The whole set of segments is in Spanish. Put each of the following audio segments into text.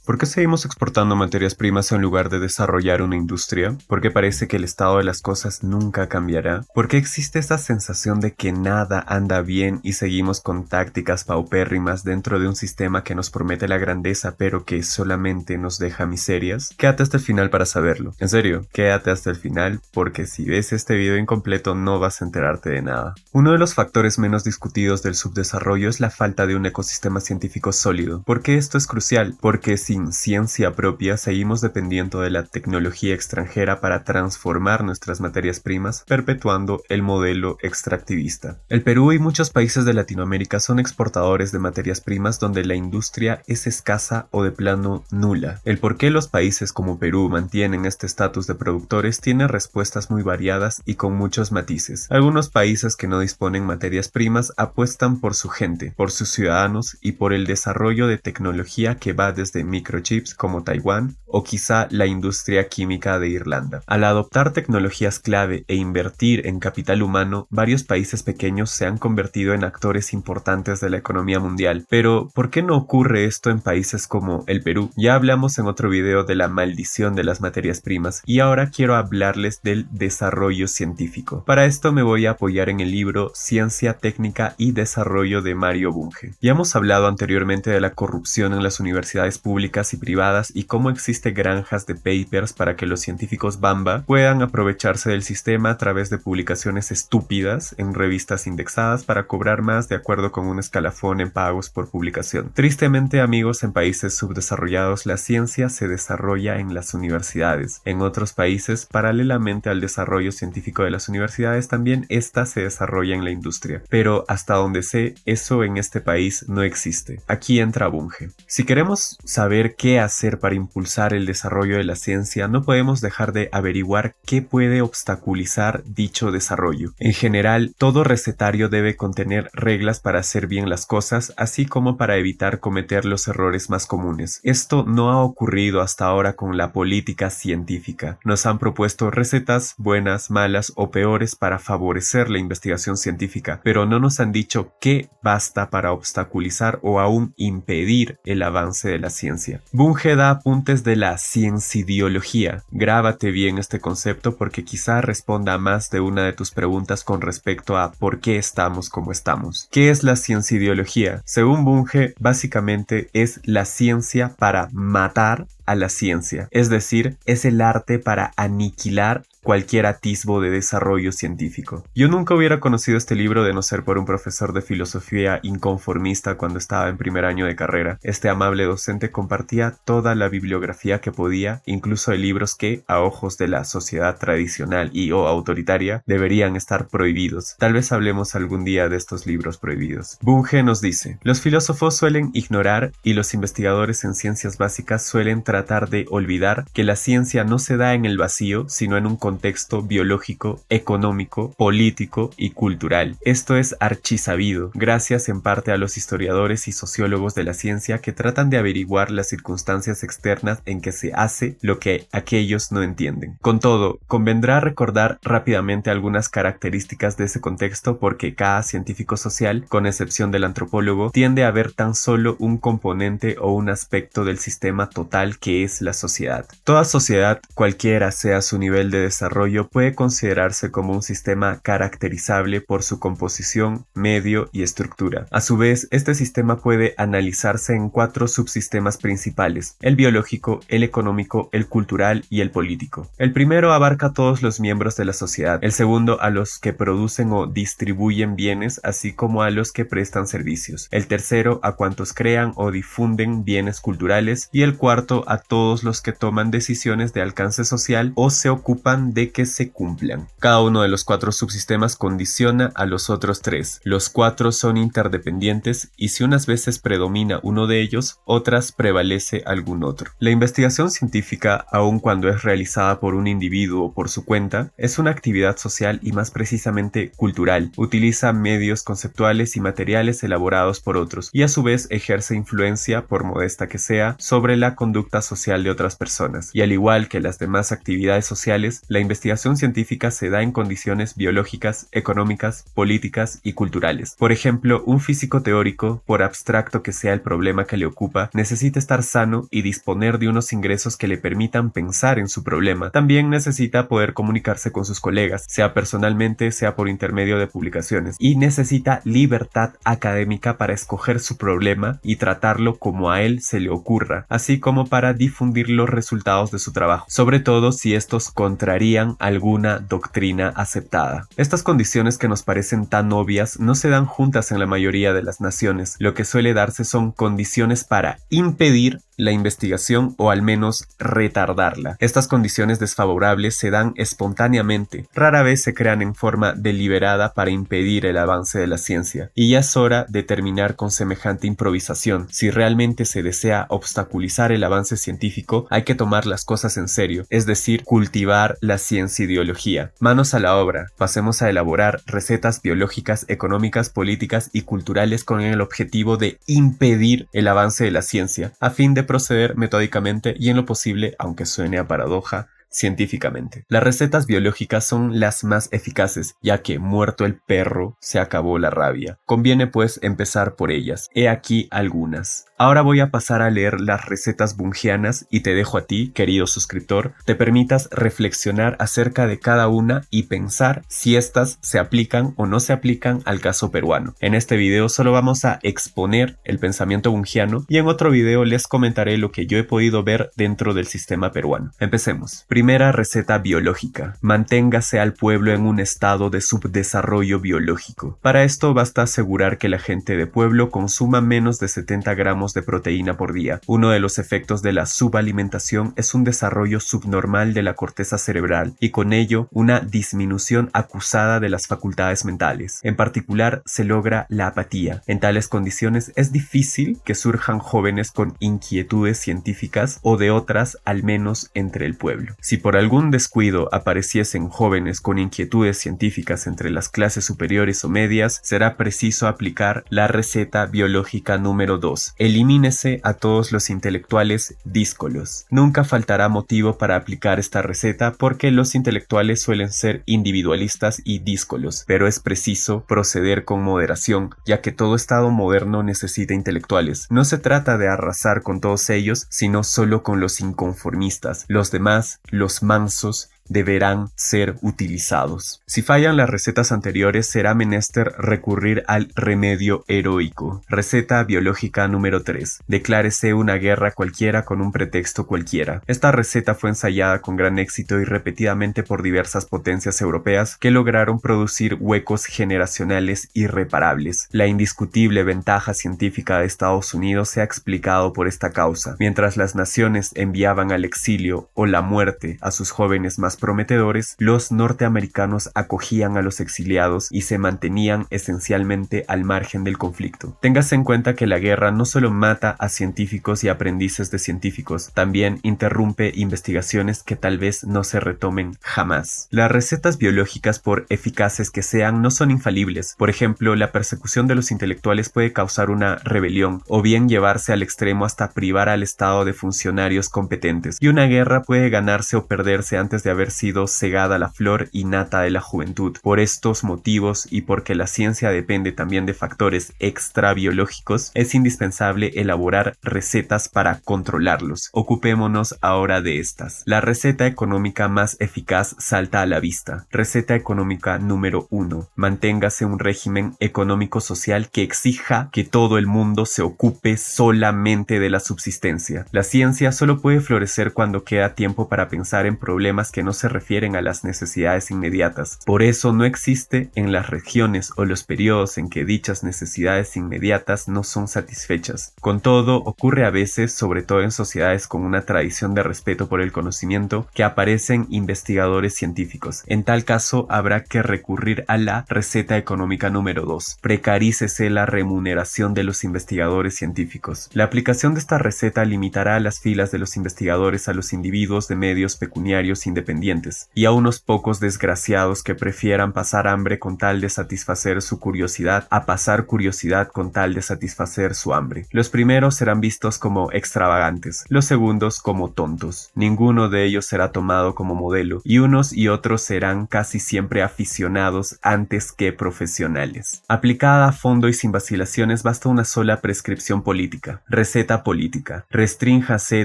¿Por qué seguimos exportando materias primas en lugar de desarrollar una industria? ¿Por qué parece que el estado de las cosas nunca cambiará? ¿Por qué existe esa sensación de que nada anda bien y seguimos con tácticas paupérrimas dentro de un sistema que nos promete la grandeza pero que solamente nos deja miserias? Quédate hasta el final para saberlo. En serio, quédate hasta el final porque si ves este video incompleto no vas a enterarte de nada. Uno de los factores menos discutidos del subdesarrollo es la falta de un ecosistema científico sólido. ¿Por qué esto es crucial? Porque sin ciencia propia seguimos dependiendo de la tecnología extranjera para transformar nuestras materias primas, perpetuando el modelo extractivista. El Perú y muchos países de Latinoamérica son exportadores de materias primas donde la industria es escasa o de plano nula. El por qué los países como Perú mantienen este estatus de productores tiene respuestas muy variadas y con muchos matices. Algunos países que no disponen materias primas apuestan por su gente, por sus ciudadanos y por el desarrollo de tecnología que va desde microchips como Taiwán o quizá la industria química de Irlanda. Al adoptar tecnologías clave e invertir en capital humano, varios países pequeños se han convertido en actores importantes de la economía mundial. Pero, ¿por qué no ocurre esto en países como el Perú? Ya hablamos en otro video de la maldición de las materias primas y ahora quiero hablarles del desarrollo científico. Para esto me voy a apoyar en el libro Ciencia, Técnica y Desarrollo de Mario Bunge. Ya hemos hablado anteriormente de la corrupción en las universidades públicas y privadas y cómo existe granjas de papers para que los científicos Bamba puedan aprovecharse del sistema a través de publicaciones estúpidas en revistas indexadas para cobrar más de acuerdo con un escalafón en pagos por publicación. Tristemente, amigos, en países subdesarrollados la ciencia se desarrolla en las universidades. En otros países, paralelamente al desarrollo científico de las universidades, también esta se desarrolla en la industria. Pero hasta donde sé, eso en este país no existe. Aquí entra Bunge. Si queremos saber qué hacer para impulsar el desarrollo de la ciencia, no podemos dejar de averiguar qué puede obstaculizar dicho desarrollo. En general, todo recetario debe contener reglas para hacer bien las cosas, así como para evitar cometer los errores más comunes. Esto no ha ocurrido hasta ahora con la política científica. Nos han propuesto recetas buenas, malas o peores para favorecer la investigación científica, pero no nos han dicho qué basta para obstaculizar o aún impedir el avance de la ciencia. Bunge da apuntes de la ciencidiología. Grábate bien este concepto porque quizá responda a más de una de tus preguntas con respecto a por qué estamos como estamos. ¿Qué es la ciencidiología? Según Bunge, básicamente es la ciencia para matar a la ciencia, es decir, es el arte para aniquilar cualquier atisbo de desarrollo científico. Yo nunca hubiera conocido este libro de no ser por un profesor de filosofía inconformista cuando estaba en primer año de carrera. Este amable docente compartía toda la bibliografía que podía, incluso de libros que, a ojos de la sociedad tradicional y o autoritaria, deberían estar prohibidos. Tal vez hablemos algún día de estos libros prohibidos. Bunge nos dice: los filósofos suelen ignorar y los investigadores en ciencias básicas suelen tratar de olvidar que la ciencia no se da en el vacío, sino en un contexto biológico, económico, político y cultural. Esto es archisabido, gracias en parte a los historiadores y sociólogos de la ciencia que tratan de averiguar las circunstancias externas en que se hace lo que aquellos no entienden. Con todo, convendrá recordar rápidamente algunas características de ese contexto porque cada científico social, con excepción del antropólogo, tiende a ver tan solo un componente o un aspecto del sistema total que es la sociedad. Toda sociedad, cualquiera sea su nivel de desarrollo, puede considerarse como un sistema caracterizable por su composición, medio y estructura. A su vez, este sistema puede analizarse en 4 subsistemas principales: el biológico, el económico, el cultural y el político. El primero abarca a todos los miembros de la sociedad, el segundo a los que producen o distribuyen bienes, así como a los que prestan servicios, el tercero a cuantos crean o difunden bienes culturales y el cuarto a todos los que toman decisiones de alcance social o se ocupan de que se cumplan. Cada uno de los 4 subsistemas condiciona a los otros 3. Los 4 son interdependientes y si unas veces predomina uno de ellos, otras prevalece algún otro. La investigación científica, aun cuando es realizada por un individuo por su cuenta, es una actividad social y más precisamente cultural. Utiliza medios conceptuales y materiales elaborados por otros y a su vez ejerce influencia, por modesta que sea, sobre la conducta social de otras personas. Y al igual que las demás actividades sociales, la investigación científica se da en condiciones biológicas, económicas, políticas y culturales. Por ejemplo, un físico teórico, por abstracto que sea el problema que le ocupa, necesita estar sano y disponer de unos ingresos que le permitan pensar en su problema. También necesita poder comunicarse con sus colegas, sea personalmente, sea por intermedio de publicaciones, y necesita libertad académica para escoger su problema y tratarlo como a él se le ocurra, así como para difundir los resultados de su trabajo, sobre todo si estos contrarían alguna doctrina aceptada. Estas condiciones que nos parecen tan obvias no se dan juntas en la mayoría de las naciones. Lo que suele darse son condiciones para impedir la investigación o al menos retardarla. Estas condiciones desfavorables se dan espontáneamente, rara vez se crean en forma deliberada para impedir el avance de la ciencia, y ya es hora de terminar con semejante improvisación. Si realmente se desea obstaculizar el avance científico, hay que tomar las cosas en serio, es decir, cultivar la ciencia ideología. Manos a la obra, pasemos a elaborar recetas biológicas, económicas, políticas y culturales con el objetivo de impedir el avance de la ciencia, a fin de proceder metódicamente y en lo posible, aunque suene a paradoja, científicamente. Las recetas biológicas son las más eficaces, ya que muerto el perro, se acabó la rabia. Conviene pues empezar por ellas. He aquí algunas. Ahora voy a pasar a leer las recetas bungianas y te dejo a ti, querido suscriptor, te permitas reflexionar acerca de cada una y pensar si estas se aplican o no se aplican al caso peruano. En este video solo vamos a exponer el pensamiento bungiano y en otro video les comentaré lo que yo he podido ver dentro del sistema peruano. Empecemos. Primera receta biológica. Manténgase al pueblo en un estado de subdesarrollo biológico. Para esto basta asegurar que la gente de pueblo consuma menos de 70 gramos de proteína por día. Uno de los efectos de la subalimentación es un desarrollo subnormal de la corteza cerebral y con ello una disminución acusada de las facultades mentales. En particular se logra la apatía. En tales condiciones es difícil que surjan jóvenes con inquietudes científicas o de otras al menos entre el pueblo. Si por algún descuido apareciesen jóvenes con inquietudes científicas entre las clases superiores o medias, será preciso aplicar la receta biológica número 2. Elimínese a todos los intelectuales díscolos. Nunca faltará motivo para aplicar esta receta porque los intelectuales suelen ser individualistas y díscolos, pero es preciso proceder con moderación, ya que todo Estado moderno necesita intelectuales. No se trata de arrasar con todos ellos, sino solo con los inconformistas. Los demás, los mansos, deberán ser utilizados. Si fallan las recetas anteriores, será menester recurrir al remedio heroico. Receta biológica número 3. Declárese una guerra cualquiera con un pretexto cualquiera. Esta receta fue ensayada con gran éxito y repetidamente por diversas potencias europeas que lograron producir huecos generacionales irreparables. La indiscutible ventaja científica de Estados Unidos se ha explicado por esta causa. Mientras las naciones enviaban al exilio o la muerte a sus jóvenes más prometedores, los norteamericanos acogían a los exiliados y se mantenían esencialmente al margen del conflicto. Téngase en cuenta que la guerra no solo mata a científicos y aprendices de científicos, también interrumpe investigaciones que tal vez no se retomen jamás. Las recetas biológicas, por eficaces que sean, no son infalibles. Por ejemplo, la persecución de los intelectuales puede causar una rebelión o bien llevarse al extremo hasta privar al Estado de funcionarios competentes, y una guerra puede ganarse o perderse antes de haber sido cegada la flor innata de la juventud. Por estos motivos y porque la ciencia depende también de factores extrabiológicos, es indispensable elaborar recetas para controlarlos. Ocupémonos ahora de estas. La receta económica más eficaz salta a la vista. Receta económica número 1. Manténgase un régimen económico-social que exija que todo el mundo se ocupe solamente de la subsistencia. La ciencia solo puede florecer cuando queda tiempo para pensar en problemas que no se refieren a las necesidades inmediatas. Por eso no existe en las regiones o los periodos en que dichas necesidades inmediatas no son satisfechas. Con todo, ocurre a veces, sobre todo en sociedades con una tradición de respeto por el conocimiento, que aparecen investigadores científicos. En tal caso, habrá que recurrir a la receta económica número 2. Precarícese la remuneración de los investigadores científicos. La aplicación de esta receta limitará las filas de los investigadores a los individuos de medios pecuniarios independientes independientes, y a unos pocos desgraciados que prefieran pasar hambre con tal de satisfacer su curiosidad a pasar curiosidad con tal de satisfacer su hambre. Los primeros serán vistos como extravagantes, los segundos como tontos. Ninguno de ellos será tomado como modelo, y unos y otros serán casi siempre aficionados antes que profesionales. Aplicada a fondo y sin vacilaciones basta una sola prescripción política. Receta política. Restrínjase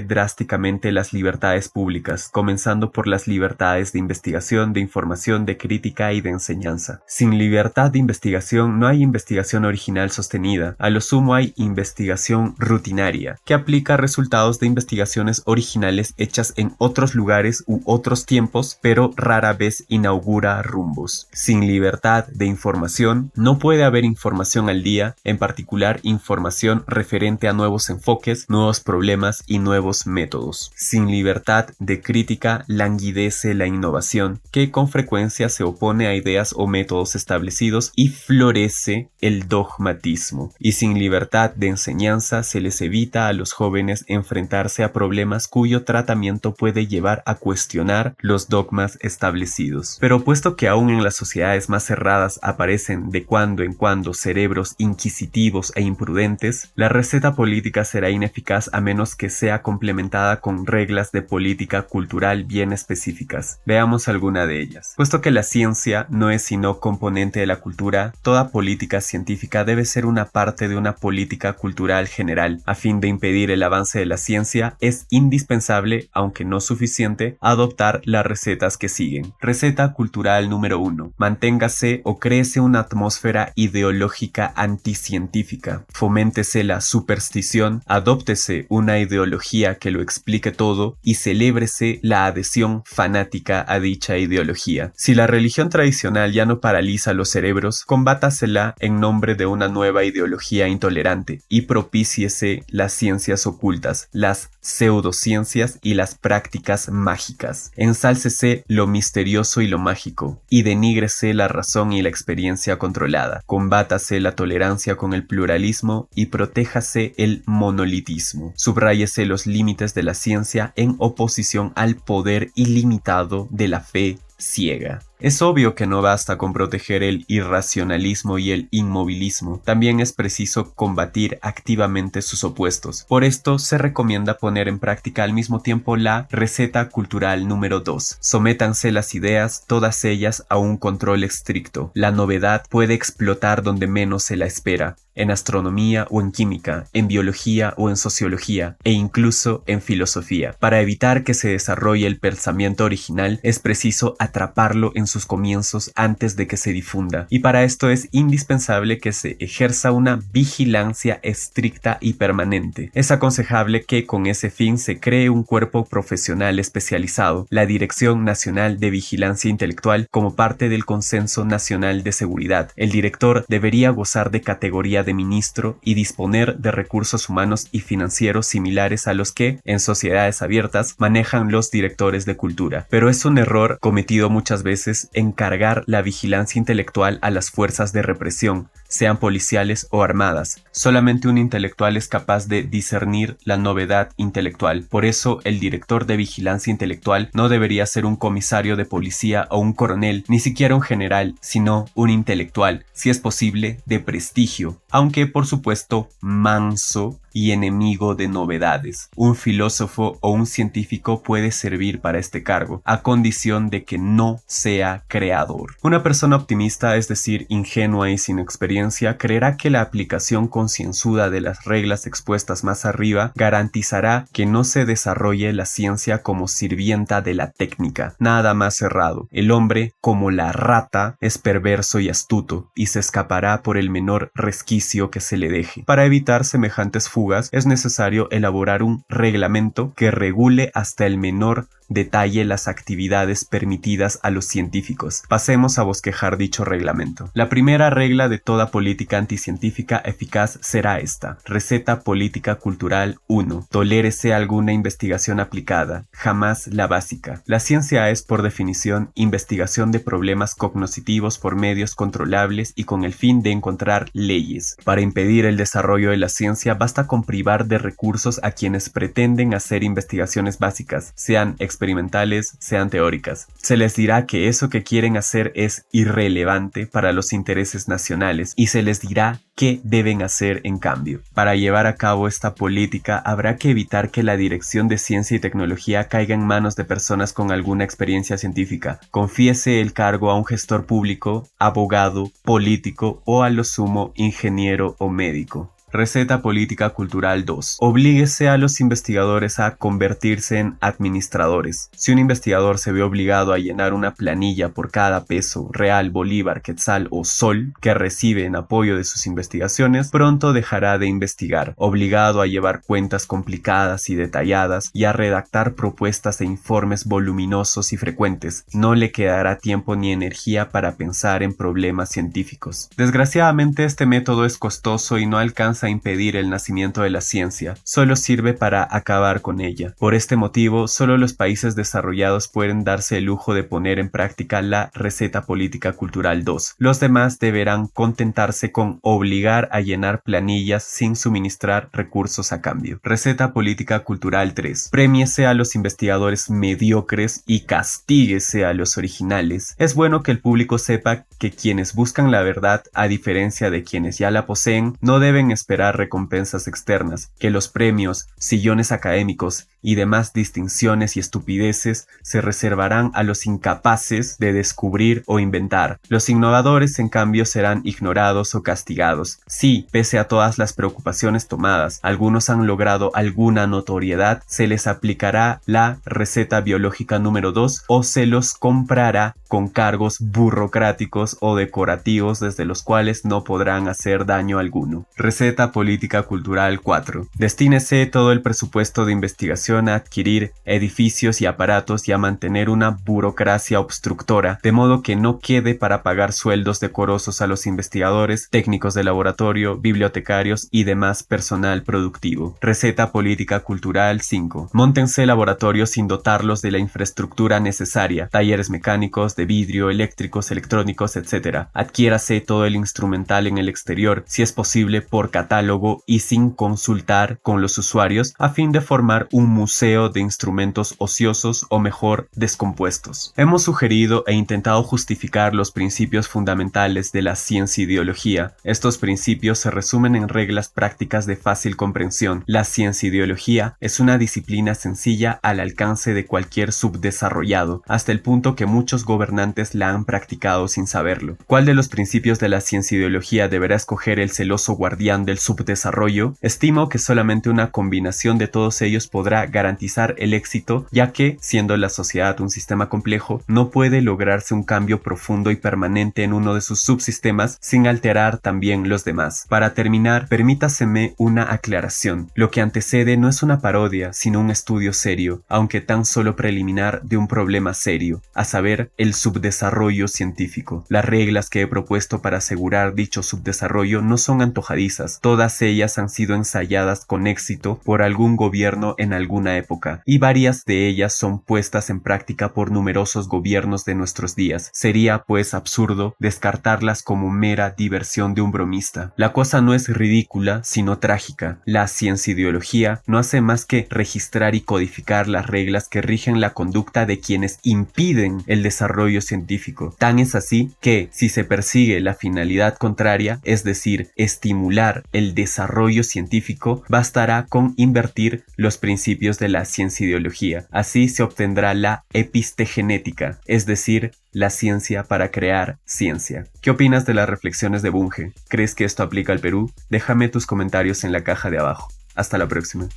drásticamente las libertades públicas, comenzando por las libertades de investigación, de información, de crítica y de enseñanza. Sin libertad de investigación no hay investigación original sostenida, a lo sumo hay investigación rutinaria, que aplica resultados de investigaciones originales hechas en otros lugares u otros tiempos, pero rara vez inaugura rumbos. Sin libertad de información no puede haber información al día, en particular información referente a nuevos enfoques, nuevos problemas y nuevos métodos. Sin libertad de crítica languidece la innovación, que con frecuencia se opone a ideas o métodos establecidos, y florece el dogmatismo. Y sin libertad de enseñanza se les evita a los jóvenes enfrentarse a problemas cuyo tratamiento puede llevar a cuestionar los dogmas establecidos. Pero puesto que aún en las sociedades más cerradas aparecen de cuando en cuando cerebros inquisitivos e imprudentes, la receta política será ineficaz a menos que sea complementada con reglas de política cultural bien específicas. Veamos alguna de ellas. Puesto que la ciencia no es sino componente de la cultura, toda política científica debe ser una parte de una política cultural general. A fin de impedir el avance de la ciencia, es indispensable, aunque no suficiente, adoptar las recetas que siguen. Receta cultural número 1. Manténgase o créese una atmósfera ideológica anticientífica. Foméntese la superstición, adóptese una ideología que lo explique todo y celébrese la adhesión fanática a dicha ideología. Si la religión tradicional ya no paraliza los cerebros, combátasela en nombre de una nueva ideología intolerante y propíciese las ciencias ocultas, las pseudociencias y las prácticas mágicas. Ensálcese lo misterioso y lo mágico, y denígrese la razón y la experiencia controlada. Combátase la tolerancia con el pluralismo y protéjase el monolitismo. Subráyese los límites de la ciencia en oposición al poder ilimitado de la fe ciega. Es obvio que no basta con proteger el irracionalismo y el inmovilismo, también es preciso combatir activamente sus opuestos. Por esto se recomienda poner en práctica al mismo tiempo la receta cultural número 2. Sométanse las ideas, todas ellas, a un control estricto. La novedad puede explotar donde menos se la espera, en astronomía o en química, en biología o en sociología, e incluso en filosofía. Para evitar que se desarrolle el pensamiento original, es preciso atraparlo en sus comienzos antes de que se difunda, y para esto es indispensable que se ejerza una vigilancia estricta y permanente. Es aconsejable que con ese fin se cree un cuerpo profesional especializado, la Dirección Nacional de Vigilancia Intelectual, como parte del Consenso Nacional de Seguridad. El director debería gozar de categoría de ministro y disponer de recursos humanos y financieros similares a los que, en sociedades abiertas, manejan los directores de cultura. Pero es un error cometido muchas veces encargar la vigilancia intelectual a las fuerzas de represión, sean policiales o armadas. Solamente un intelectual es capaz de discernir la novedad intelectual. Por eso, el director de vigilancia intelectual no debería ser un comisario de policía o un coronel, ni siquiera un general, sino un intelectual, si es posible, de prestigio, aunque por supuesto manso y enemigo de novedades. Un filósofo o un científico puede servir para este cargo, a condición de que no sea creador. Una persona optimista, es decir, ingenua y sin experiencia, creerá que la aplicación concienzuda de las reglas expuestas más arriba garantizará que no se desarrolle la ciencia como sirvienta de la técnica. Nada más errado. El hombre, como la rata, es perverso y astuto, y se escapará por el menor resquicio que se le deje. Para evitar semejantes fugas, es necesario elaborar un reglamento que regule hasta el menor detalle las actividades permitidas a los científicos. Pasemos a bosquejar dicho reglamento. La primera regla de toda política anticientífica eficaz será esta. Receta política cultural 1. Tolérese alguna investigación aplicada, jamás la básica. La ciencia es, por definición, investigación de problemas cognoscitivos por medios controlables y con el fin de encontrar leyes. Para impedir el desarrollo de la ciencia basta con privar de recursos a quienes pretenden hacer investigaciones básicas, sean experimentales experimentales sean teóricas. Se les dirá que eso que quieren hacer es irrelevante para los intereses nacionales y se les dirá qué deben hacer en cambio. Para llevar a cabo esta política habrá que evitar que la dirección de ciencia y tecnología caiga en manos de personas con alguna experiencia científica. Confíese el cargo a un gestor público, abogado, político o a lo sumo ingeniero o médico. Receta política cultural 2. Oblíguese a los investigadores a convertirse en administradores. Si un investigador se ve obligado a llenar una planilla por cada peso, real, bolívar, quetzal o sol que recibe en apoyo de sus investigaciones, pronto dejará de investigar, obligado a llevar cuentas complicadas y detalladas y a redactar propuestas e informes voluminosos y frecuentes. No le quedará tiempo ni energía para pensar en problemas científicos. Desgraciadamente, este método es costoso y no alcanza a impedir el nacimiento de la ciencia, solo sirve para acabar con ella. Por este motivo, solo los países desarrollados pueden darse el lujo de poner en práctica la receta política cultural 2. Los demás deberán contentarse con obligar a llenar planillas sin suministrar recursos a cambio. Receta política cultural 3. Prémiese a los investigadores mediocres y castíguese a los originales. Es bueno que el público sepa que quienes buscan la verdad, a diferencia de quienes ya la poseen, no deben esperar recompensas externas, que los premios, sillones académicos y demás distinciones y estupideces se reservarán a los incapaces de descubrir o inventar. Los innovadores, en cambio, serán ignorados o castigados. Si, pese a todas las preocupaciones tomadas, algunos han logrado alguna notoriedad, se les aplicará la receta biológica número 2 o se los comprará con cargos burocráticos o decorativos desde los cuales no podrán hacer daño alguno. Receta política cultural 4. Destínese todo el presupuesto de investigación a adquirir edificios y aparatos y a mantener una burocracia obstructora, de modo que no quede para pagar sueldos decorosos a los investigadores, técnicos de laboratorio, bibliotecarios y demás personal productivo. Receta política cultural 5. Móntense laboratorios sin dotarlos de la infraestructura necesaria, talleres mecánicos, de vidrio, eléctricos, electrónicos, etc. Adquiérase todo el instrumental en el exterior, si es posible por catálogo y sin consultar con los usuarios, a fin de formar un museo de instrumentos ociosos o mejor descompuestos. Hemos sugerido e intentado justificar los principios fundamentales de la ciencideología. Estos principios se resumen en reglas prácticas de fácil comprensión. La ciencideología es una disciplina sencilla al alcance de cualquier subdesarrollado, hasta el punto que muchos gobernantes la han practicado sin saberlo. ¿Cuál de los principios de la ciencideología deberá escoger el celoso guardián del subdesarrollo? Estimo que solamente una combinación de todos ellos podrá garantizar el éxito, ya que, siendo la sociedad un sistema complejo, no puede lograrse un cambio profundo y permanente en uno de sus subsistemas sin alterar también los demás. Para terminar, permítaseme una aclaración. Lo que antecede no es una parodia, sino un estudio serio, aunque tan solo preliminar, de un problema serio, a saber, el subdesarrollo científico. Las reglas que he propuesto para asegurar dicho subdesarrollo no son antojadizas, todas ellas han sido ensayadas con éxito por algún gobierno en alguna época, y varias de ellas son puestas en práctica por numerosos gobiernos de nuestros días. Sería, pues, absurdo descartarlas como mera diversión de un bromista. La cosa no es ridícula, sino trágica. La ciencideología no hace más que registrar y codificar las reglas que rigen la conducta de quienes impiden el desarrollo científico. Tan es así que, si se persigue la finalidad contraria, es decir, estimular el desarrollo científico, bastará con invertir los principios de la ciencideología. Así se obtendrá la epistegenética, es decir, la ciencia para crear ciencia. ¿Qué opinas de las reflexiones de Bunge? ¿Crees que esto aplica al Perú? Déjame tus comentarios en la caja de abajo. Hasta la próxima.